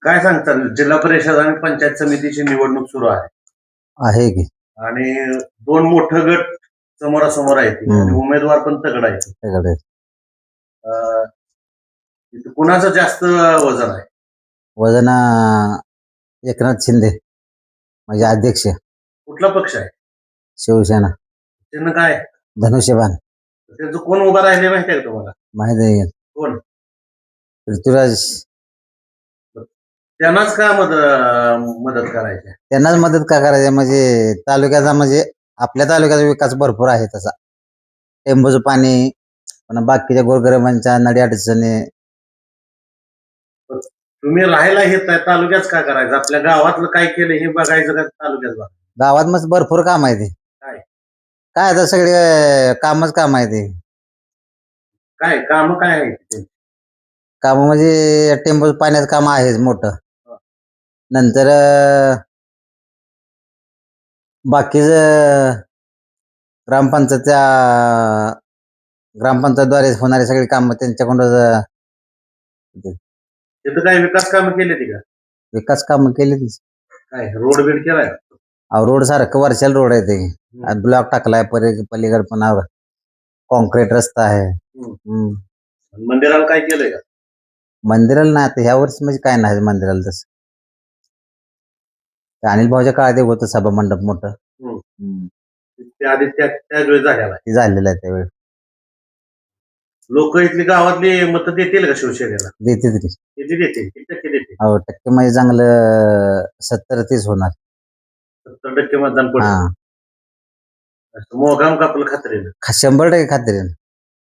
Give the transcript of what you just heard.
काय सांगतात जिल्हा परिषद आणि पंचायत समितीची निवडणूक सुरू आहे आहे की आणि दोन मोठं गट समोरासमोर आहेत आणि उमेदवार पण तगड आहेत. सगळे अं, इथं कुणाचं जास्त वजन आहे? वजन एकनाथ शिंदे म्हणजे अध्यक्ष कुठला पक्ष आहे? शिवसेना त्यांना काय धनुष्यबाण त्यांचं कोण उभा राहिले माहिती आहे का तुम्हाला? माहित आहे कोण? पृथ्वीराज त्यांनाच का मदत करायची? त्यांनाच मदत का करायची म्हणजे तालुक्याचा म्हणजे आपल्या तालुक्याचा विकास भरपूर आहे तसा टेंबूचं पाणी पण बाकीच्या गोरगरिबांच्या नडी अडचणी तुम्ही राहायला येत आहे तालुक्यात का करायचं? आपल्या गावातलं काय केलं हे बघायचं का तालुक्यात बघायचं? गावात मस्त भरपूर काम आहे ते काय काय आता सगळे कामच काम आहे ते काय काम काय आहे ते? काम म्हणजे टेंबूचं पाण्याचं काम आहेच मोठं नंतर बाकीचं ग्रामपंचायतद्वारे होणारे सगळे काम त्यांच्याकडून तिथं काय विकास कामं केली ती का? विकास काम केले काय रोड बीड केलाय? रोड सारखं वर्षाला रोड आहे ते ब्लॉक टाकलाय पलीकडे पण कॉन्क्रीट रस्ता आहे. मंदिराला काय केलंय का? मंदिराला नाही आता ह्या वर्षी म्हणजे काय नाही मंदिराला तसं अनिल भाऊच्या काळात होतं सभा मंडप मोठं त्या आधी त्याच वेळेस झालेला ते झालेलं आहे त्यावेळी लोक इथली गावातली मतं देतील का शिवसेनेला? देते किती देतील? किती टक्के देतील? हो टक्के म्हणजे चांगलं 70-30 होणार 70% मतदान पडेल. मोगाम कापलं खात्रीनं. 100% खात्रीनं